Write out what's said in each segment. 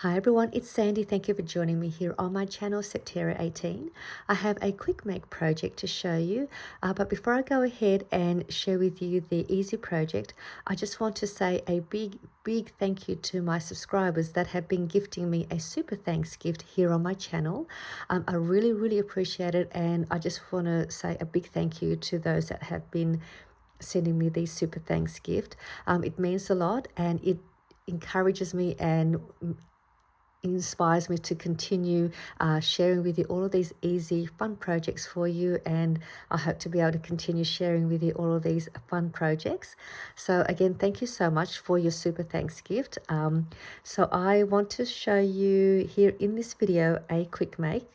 Hi everyone, it's Sandy. Thank you for joining me here on my channel, Septera 18. I have a quick make project to show you, but before I go ahead and share with you the easy project, I just want to say a big thank you to my subscribers that have been gifting me a super thanks gift here on my channel. I really appreciate it, and I just want to say a big thank you to those that have been sending me these super thanks gift. It means a lot, and it encourages me and inspires me to continue sharing with you all of these easy fun projects for you, and I hope to be able to continue sharing with you all of these fun projects. So again, thank you so much for your super thanks gift. So I want to show you here in this video a quick make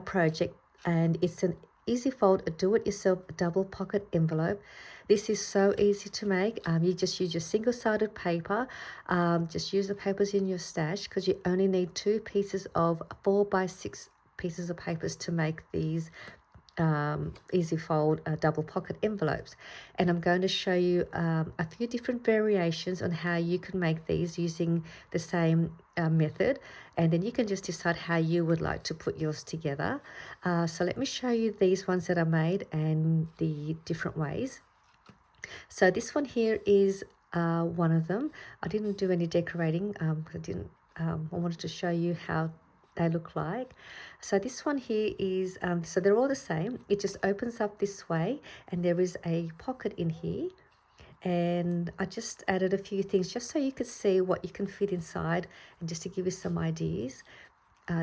project, and it's an easy fold, a do-it-yourself double pocket envelope. This is so easy to make. You just use your single-sided paper. Just use the papers in your stash, because you only need 2 pieces of 4x6 pieces of papers to make these easy fold double pocket envelopes. And I'm going to show you a few different variations on how you can make these using the same method, and then you can just decide how you would like to put yours together. So let me show you these ones that I made and the different ways. So this one here is one of them. I didn't do any decorating. I wanted to show you how they look like. So this one here is, so they're all the same. It just opens up this way, and there is a pocket in here. And I just added a few things just so you could see what you can fit inside, and just to give you some ideas.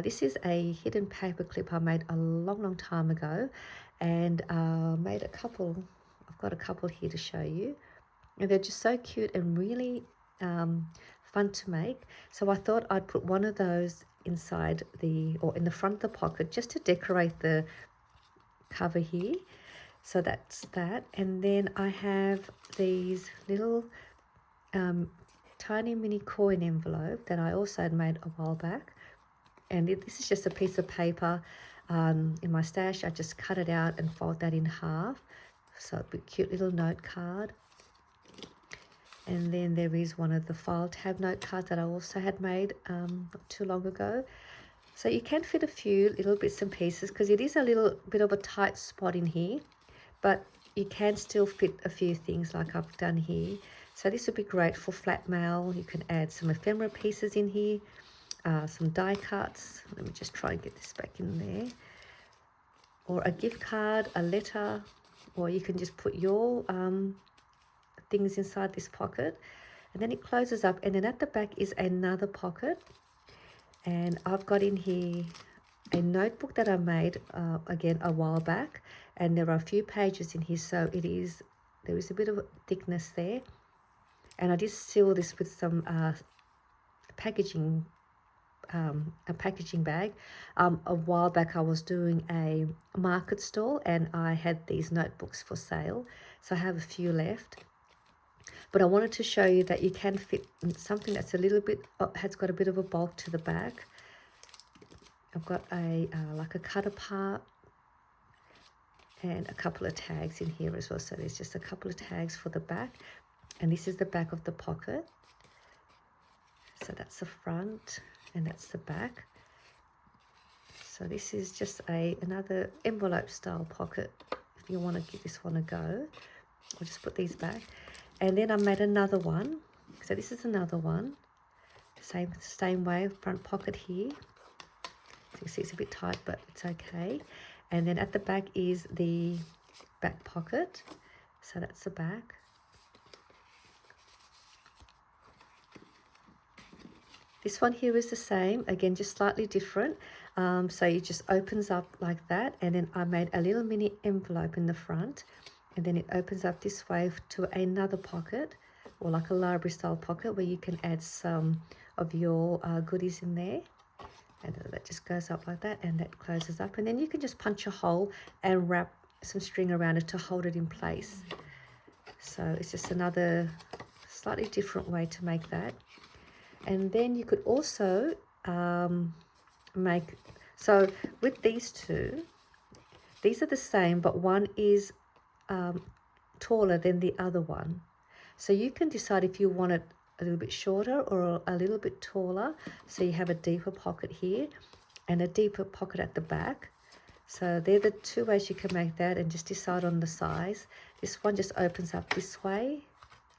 This is a hidden paper clip I made a long time ago, and made a couple. I've got a couple here to show you, and they're just so cute and really fun to make. So I thought I'd put one of those inside or in the front of the pocket, just to decorate the cover here. So that's that. And then I have these little tiny mini coin envelope that I also had made a while back. And this is just a piece of paper in my stash. I just cut it out and fold that in half. So a cute little note card. And then there is one of the file tab note cards that I also had made not too long ago. So you can fit a few little bits and pieces, because it is a little bit of a tight spot in here, but you can still fit a few things like I've done here. So this would be great for flat mail. You can add some ephemera pieces in here, some die cuts. Let me just try and get this back in there. Or a gift card, a letter, or you can just put your things inside this pocket, and then it closes up, and then at the back is another pocket. And I've got in here a notebook that I made again a while back, and there are a few pages in here, so there is a bit of thickness there. And I just seal this with some packaging, a packaging bag. A while back I was doing a market stall, and I had these notebooks for sale, so I have a few left. But I wanted to show you that you can fit something that's a little bit, has got a bit of a bulk to the back. I've got a like a cut apart and a couple of tags in here as well. So there's just a couple of tags for the back, and this is the back of the pocket. So that's the front and that's the back. So this is just another envelope style pocket if you want to give this one a go. I'll just put these back. And then I made another one. So this is another one. Same way, front pocket here. So you see it's a bit tight, but it's okay. And then at the back is the back pocket. So that's the back. This one here is the same, again, just slightly different. So it just opens up like that. And then I made a little mini envelope in the front. And then it opens up this way to another pocket, or like a library style pocket, where you can add some of your goodies in there. And that just goes up like that, and that closes up. And then you can just punch a hole and wrap some string around it to hold it in place. So it's just another slightly different way to make that. And then you could also make, so with these two, these are the same, but one is taller than the other one. So you can decide if you want it a little bit shorter or a little bit taller, so you have a deeper pocket here and a deeper pocket at the back. So they're the two ways you can make that, and just decide on the size. This one just opens up this way,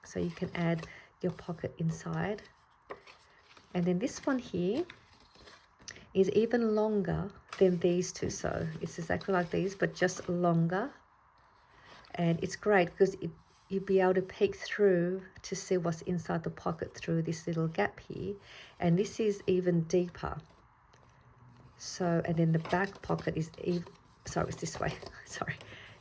so you can add your pocket inside. And then this one here is even longer than these two, so it's exactly like these but just longer. And it's great because you'll be able to peek through to see what's inside the pocket through this little gap here. And this is even deeper. So, and then the back pocket is sorry, it's this way. Sorry,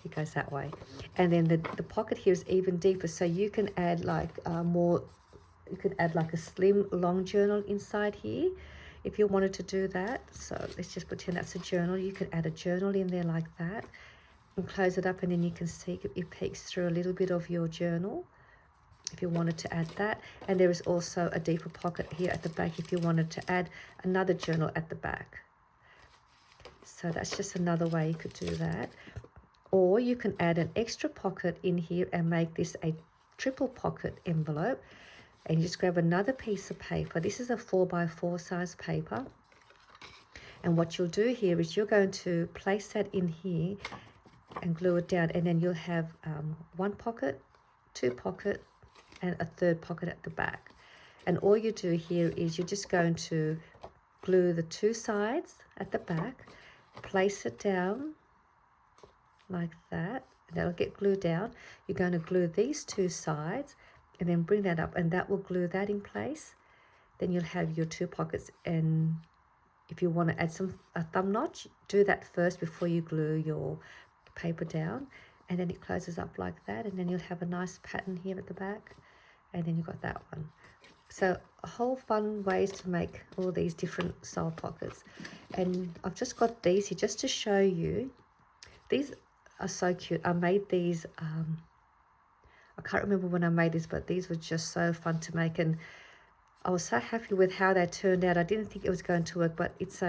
it goes that way. And then the pocket here is even deeper, so you can add like you could add like a slim long journal inside here if you wanted to do that. So let's just pretend that's a journal. You can add a journal in there like that and close it up, and then you can see it peeks through a little bit of your journal if you wanted to add that. And there is also a deeper pocket here at the back if you wanted to add another journal at the back. So that's just another way you could do that. Or you can add an extra pocket in here and make this a triple pocket envelope. And you just grab another piece of paper. This is a 4x4 size paper. And what you'll do here is you're going to place that in here and glue it down, and then you'll have one pocket, two pocket, and a third pocket at the back. And all you do here is you're just going to glue the two sides at the back, place it down like that, and that'll get glued down. You're going to glue these two sides and then bring that up, and that will glue that in place. Then you'll have your two pockets, and if you want to add a thumb notch, do that first before you glue your paper down, and then it closes up like that, and then you'll have a nice pattern here at the back, and then you've got that one. So a whole fun ways to make all these different style pockets. And I've just got these here just to show you. These are so cute. I made these I can't remember when I made this, but these were just so fun to make, and I was so happy with how they turned out. I didn't think it was going to work, but it's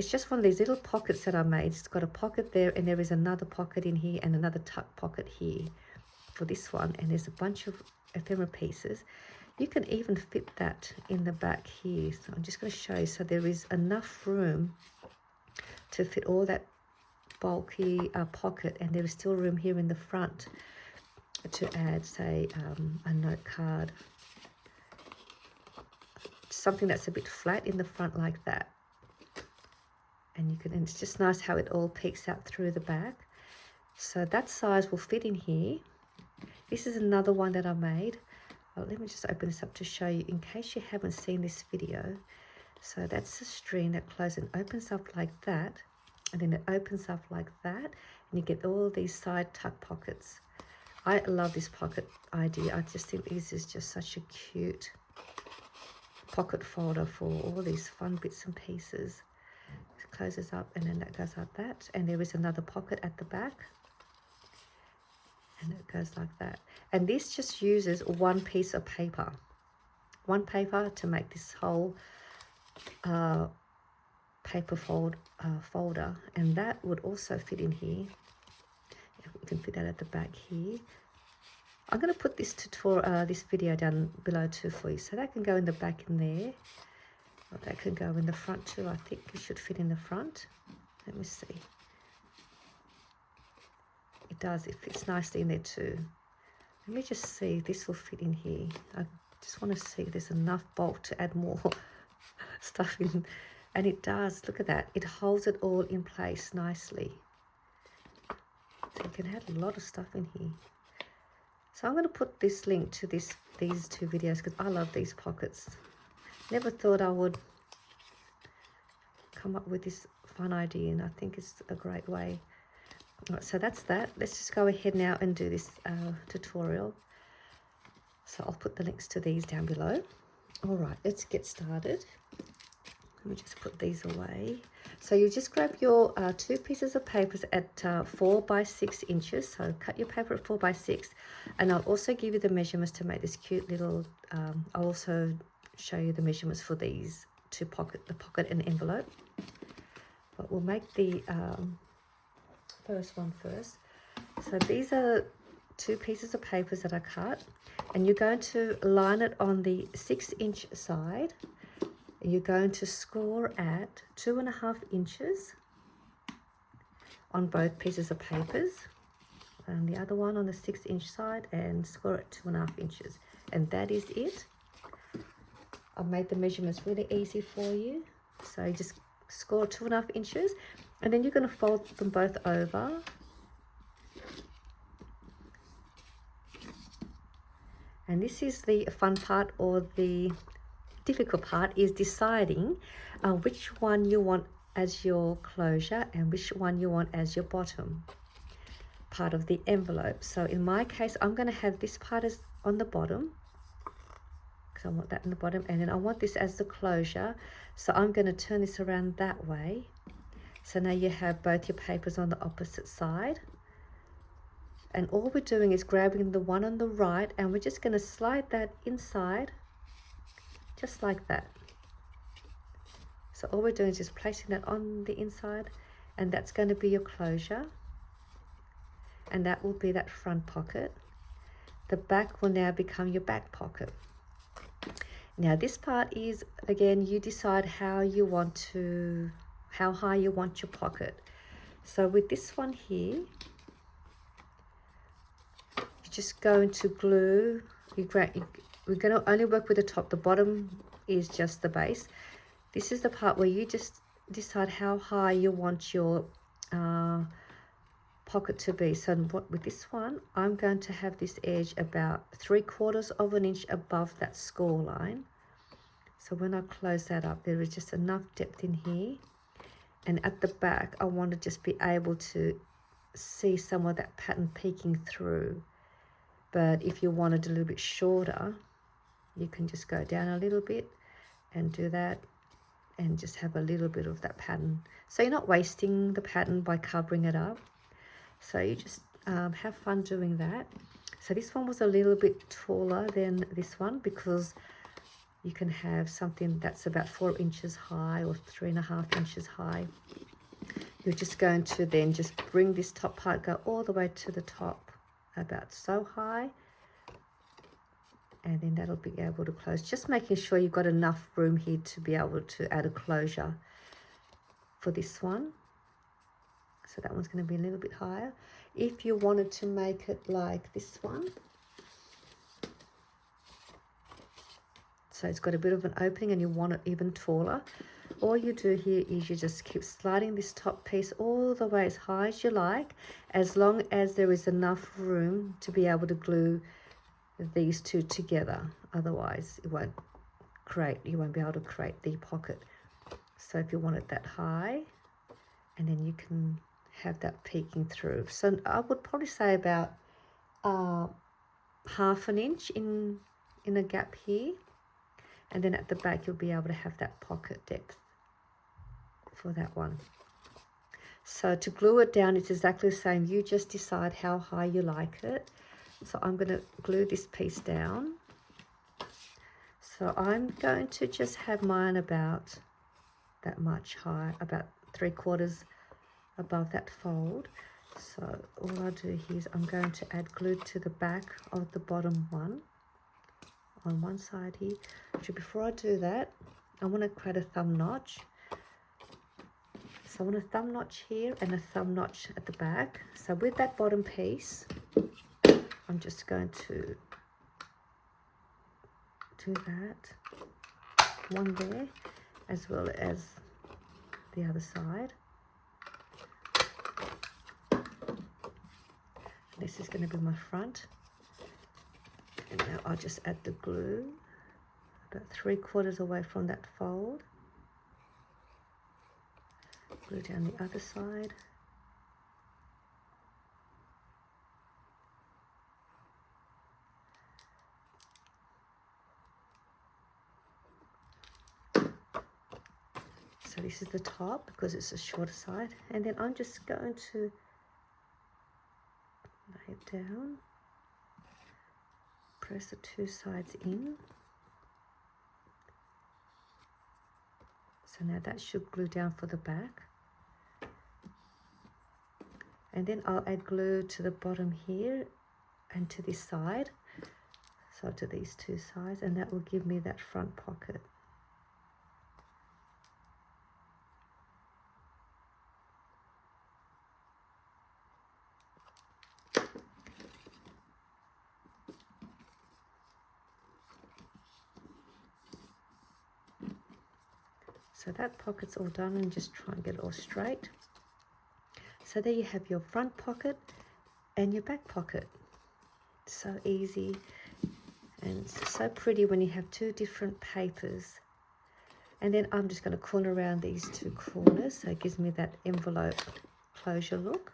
just one of these little pockets that I made. It's got a pocket there, and there is another pocket in here and another tuck pocket here for this one. And there's a bunch of ephemera pieces. You can even fit that in the back here. So I'm just going to show you. So there is enough room to fit all that bulky pocket, and there is still room here in the front to add, say, a note card. Something that's a bit flat in the front like that. And it's just nice how it all peeks out through the back. So that size will fit in here. This is another one that I made. Well, let me just open this up to show you in case you haven't seen this video. So that's the string that closes and opens up like that, and then it opens up like that, and you get all these side tuck pockets. I love this pocket idea. I just think this is just such a cute pocket folder for all these fun bits and pieces. Closes up, and then that goes like that, and there is another pocket at the back, and it goes like that. And this just uses one piece of paper, one paper to make this whole paper folder, and that would also fit in here. You can fit that at the back here. I'm going to put this tutorial, this video down below too for you, so that can go in the back in there. That can go in the front too. I think it should fit in the front. Let me see. It does. It fits nicely in there too. Let me just see if this will fit in here. I just want to see if there's enough bulk to add more stuff in. And it does. Look at that. It holds it all in place nicely. So you can add a lot of stuff in here. So I'm going to put this link to these two videos because I love these pockets. Never thought I would come up with this fun idea, and I think it's a great way. All right, so that's that. Let's just go ahead now and do this tutorial. So I'll put the links to these down below. All right, let's get started. Let me just put these away. So you just grab your two pieces of papers at 4 by 6 inches. So cut your paper at 4 by 6, and I'll also give you the measurements to make this cute little. I'll also show you the measurements for these two the pocket and envelope. But we'll make the first one first. So these are 2 pieces of papers that I cut, and you're going to line it on the 6-inch side. You're going to score at 2.5 inches on both pieces of papers, and the other one on the 6-inch side, and score at 2.5 inches. And that is it. I've made the measurements really easy for you. So you just score 2.5 inches, and then you're going to fold them both over. And this is the fun part, or the difficult part, is deciding which one you want as your closure and which one you want as your bottom part of the envelope. So in my case, I'm going to have this part as on the bottom, because I want that in the bottom, and then I want this as the closure. So I'm going to turn this around that way. So now you have both your papers on the opposite side. And all we're doing is grabbing the one on the right, and we're just going to slide that inside, just like that. So all we're doing is just placing that on the inside, and that's going to be your closure. And that will be that front pocket. The back will now become your back pocket. Now this part is, again, you decide how high you want your pocket. So with this one here, just going to glue. We're going to only work with the top. The bottom is just the base. This is the part where you just decide how high you want your pocket to be. So with this one, I'm going to have this edge about 3/4 of an inch above that score line. So when I close that up, there is just enough depth in here. And at the back, I want to just be able to see some of that pattern peeking through. But if you wanted a little bit shorter, you can just go down a little bit and do that, and just have a little bit of that pattern. So you're not wasting the pattern by covering it up. So you just have fun doing that. So this one was a little bit taller than this one, because you can have something that's about 4 inches high or 3.5 inches high. You're just going to then just bring this top part, go all the way to the top, about so high, and then that'll be able to close. Just making sure you've got enough room here to be able to add a closure for this one. So that one's going to be a little bit higher. If you wanted to make it like this one, so it's got a bit of an opening and you want it even taller, all you do here is you just keep sliding this top piece all the way as high as you like, as long as there is enough room to be able to glue these two together. Otherwise you won't be able to create the pocket. So if you want it that high, and then you can have that peeking through. So I would probably say about 1/2 inch in a gap here, and then at the back you'll be able to have that pocket depth for that one. So to glue it down, it's exactly the same. You just decide how high you like it. So I'm going to glue this piece down. So I'm going to just have mine about that much high, about 3/4 above that fold. So all I do here is I'm going to add glue to the back of the bottom one on one side here. So before I do that, I want to create a thumb notch. So I want a thumb notch here and a thumb notch at the back. So with that bottom piece, I'm just going to do that one there, as well as the other side. This is going to be my front. And now I'll just add the glue about 3/4 away from that fold. Glue down the other side. So this is the top because it's a shorter side, and then I'm just going to lay it down, press the two sides in. So now that should glue down for the back. And then I'll add glue to the bottom here and to this side, so to these two sides, and that will give me that front pocket. So that pocket's all done, and just try and get it all straight. So there you have your front pocket and your back pocket. So easy, and it's so pretty when you have two different papers. And then I'm just going to corner around these two corners, so it gives me that envelope closure look.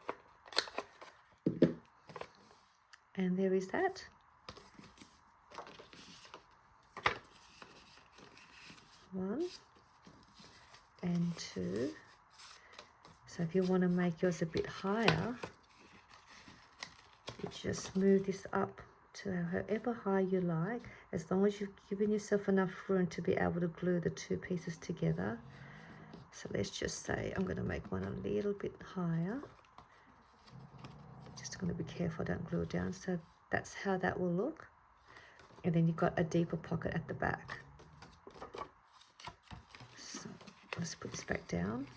And there is that. One and two. So if you want to make yours a bit higher, you just move this up to however high you like, as long as you've given yourself enough room to be able to glue the two pieces together. So let's just say I'm going to make one a little bit higher. Just going to be careful I don't glue it down. So that's how that will look. And then you've got a deeper pocket at the back. So let's put this back down.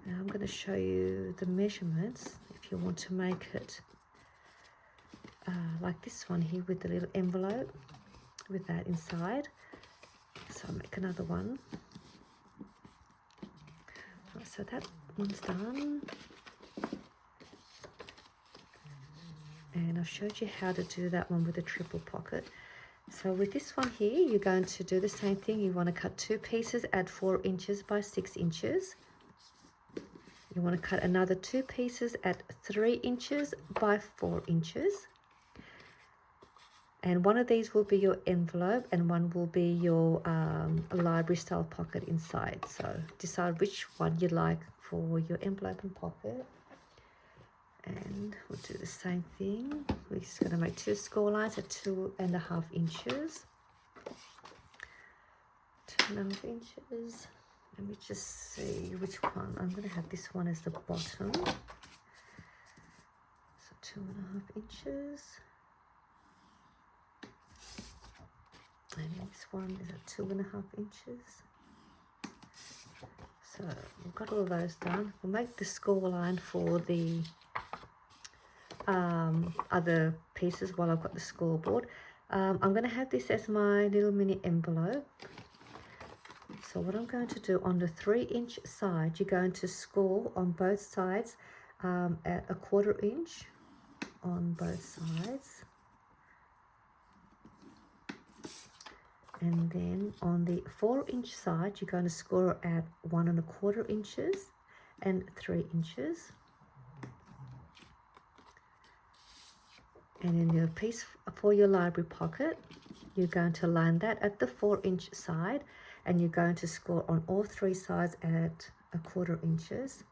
Now I'm going to show you the measurements if you want to make it like this one here with the little envelope with that inside. So I'll make another one. Right, so that one's done. And I've showed you how to do that one with a triple pocket. So with this one here, you're going to do the same thing. You want to cut two pieces at 4 inches by 6 inches. You want to cut another two pieces at 3 inches by 4 inches. And one of these will be your envelope and one will be your library style pocket inside. So decide which one you like for your envelope and pocket. And we'll do the same thing. We're just going to make two score lines at 2.5 inches. 2.5 inches. Let me just see which one. I'm going to have this one as the bottom. So 2.5 inches. And this one is at 2.5 inches. So we've got all those done. We'll make the score line for the other pieces while I've got the scoreboard. I'm going to have this as my little mini envelope. So what I'm going to do, on the 3-inch side, you're going to score on both sides at 1/4 inch on both sides. And then on the 4-inch side, you're going to score at 1.25 inches and 3 inches. And in your piece for your library pocket, you're going to line that at the 4-inch side, and you're going to score on all 3 sides at 1/4 inches.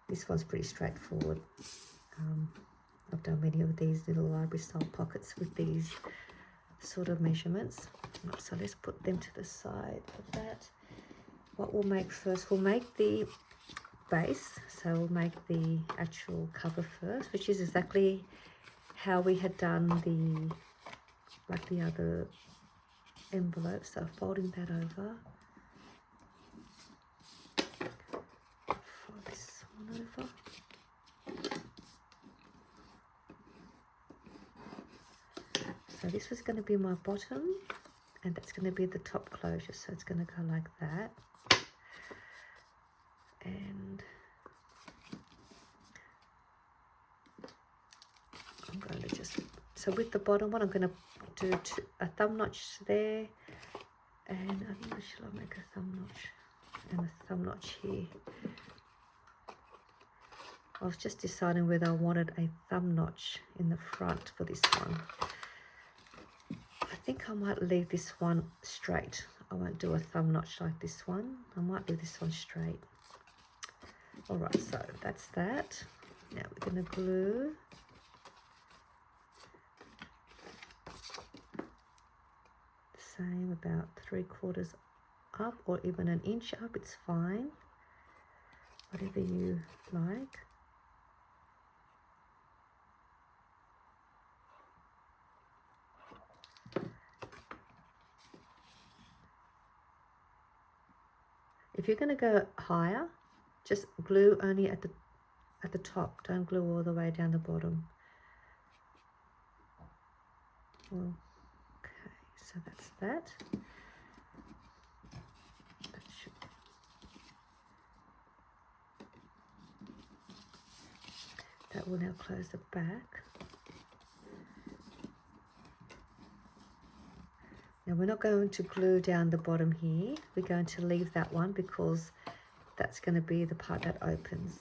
This one's pretty straightforward. I've done many of these little library style pockets with these sort of measurements. So let's put them to the side of that. What we'll make first, we'll make the base. So we'll make the actual cover first, which is exactly how we had done the other envelope. So folding that over. Fold this one over. So this was going to be my bottom, and that's going to be the top closure. So it's going to go like that. And I'm going to just, so with the bottom one, I'm going to do a thumb notch there. And I think, shall I make a thumb notch and a thumb notch here? I was just deciding whether I wanted a thumb notch in the front for this one. I think I might leave this one straight. I won't do a thumb notch like this one. I might leave this one straight. All right, so that's that. Now we're going to glue. The same, about 3/4 up or even an inch up, it's fine, whatever you like. If you're going to go higher, just glue only at the top. Don't glue all the way down the bottom. Okay, so that's that. That will now close the back. Now we're not going to glue down the bottom here. We're going to leave that one because that's going to be the part that opens.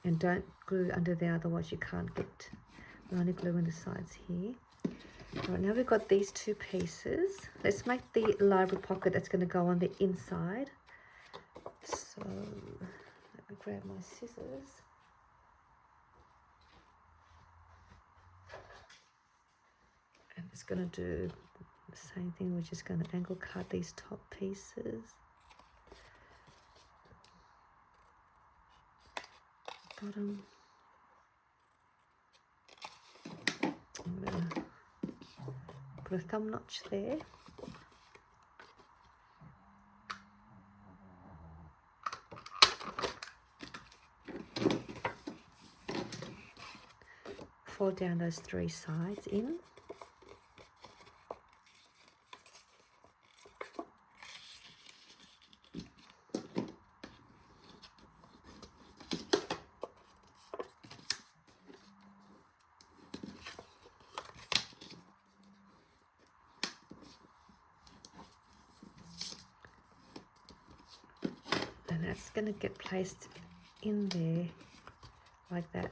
And don't glue under there, otherwise you can't get. We're only gluing the sides here. All right, now we've got these two pieces. Let's make the library pocket that's going to go on the inside. So let me grab my scissors. I'm just going to do the same thing. We're just going to angle cut these top pieces. Bottom. I'm going to put a thumb notch there. Fold down those three sides in. And that's going to get placed in there like that.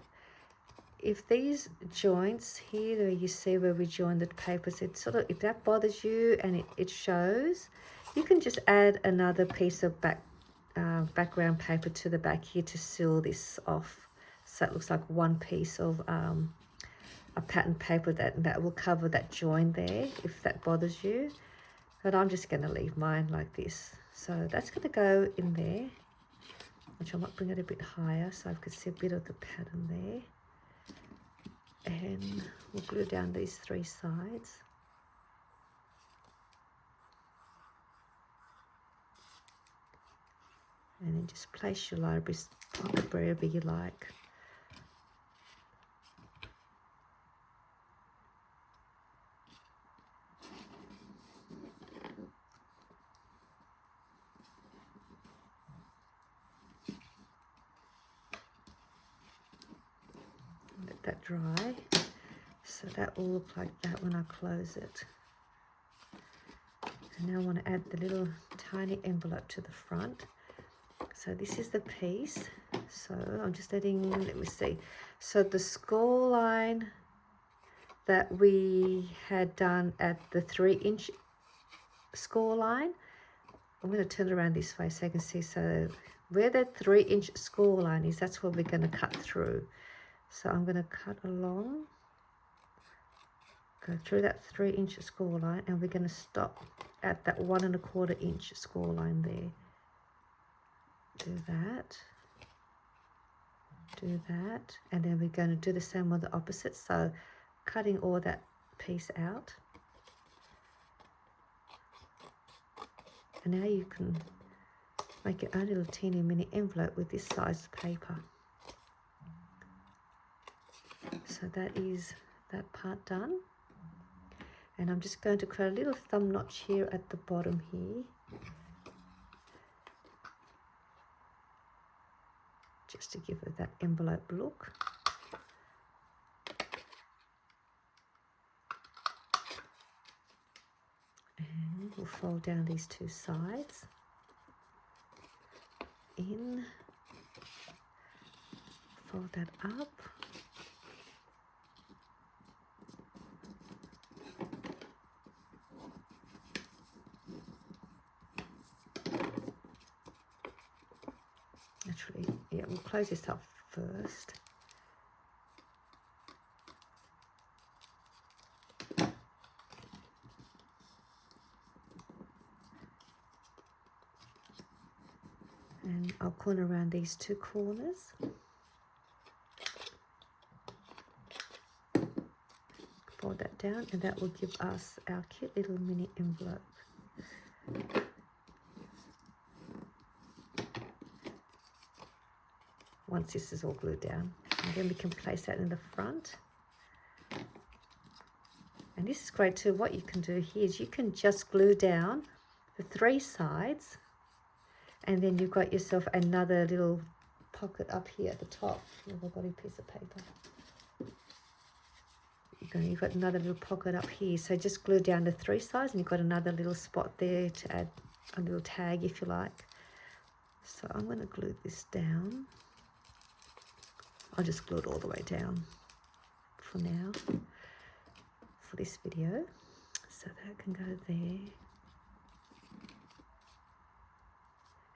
If these joints here, where you see where we joined the papers, it sort of, if that bothers you and it shows, you can just add another piece of background paper to the back here to seal this off, so it looks like one piece of a pattern paper that will cover that join there if that bothers you. But I'm just going to leave mine like this. So that's going to go in there, which I might bring it a bit higher so I can see a bit of the pattern there. And we'll glue down these three sides. And then just place your library pocket wherever you like. Let that dry. So that will look like that when I close it. And now I want to add the little tiny envelope to the front. So this is the piece. So I'm just adding, let me see. So the score line that we had done at the 3-inch score line, I'm going to turn it around this way so you can see. So where the 3-inch score line is, that's where we're going to cut through. So I'm going to cut along, go through that 3-inch score line, and we're going to stop at that 1 1/4 inch score line there. Do that, and then we're going to do the same on the opposite. So cutting all that piece out, and now you can make your own little teeny mini envelope with this size paper. So that is that part done. And I'm just going to create a little thumb notch here at the bottom here, just to give it that envelope look. And we'll fold down these two sides in, fold that up. Actually, yeah, we'll close this up first. And I'll corner around these two corners. Fold that down, and that will give us our cute little mini envelope. Once this is all glued down, and then we can place that in the front. And this is great too. What you can do here is you can just glue down the 3 sides, and then you've got yourself another little pocket up here at the top. I've got a piece of paper. You've got another little pocket up here. So just glue down the 3 sides, and you've got another little spot there to add a little tag if you like. So I'm going to glue this down. I'll just glue it all the way down for now, for this video. So that can go there.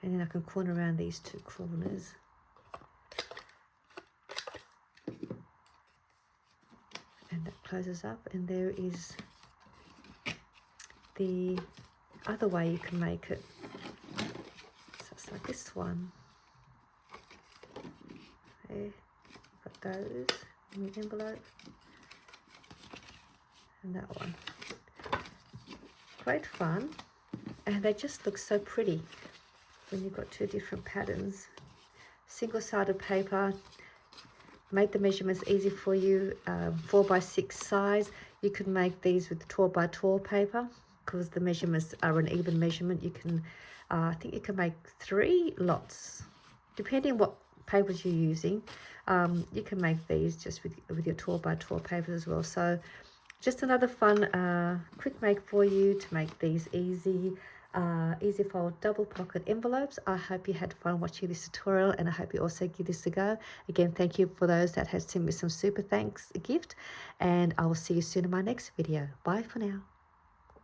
And then I can corner around these 2 corners. And that closes up, and there is the other way you can make it. So it's like this one. There, got those in the envelope. And that one. Great fun. And they just look so pretty when you've got 2 different patterns. Single-sided paper. Made the measurements easy for you. 4x6 size. You can make these with 12x12 paper because the measurements are an even measurement. You can, I think you can make 3 lots, depending what papers you're using. You can make these just with your 12x12 papers as well. So just another fun quick make for you to make these easy fold double pocket envelopes. I hope you had fun watching this tutorial, and I hope you also give this a go. Again, thank you for those that have sent me some super thanks gift, and I will see you soon in my next video. Bye for now.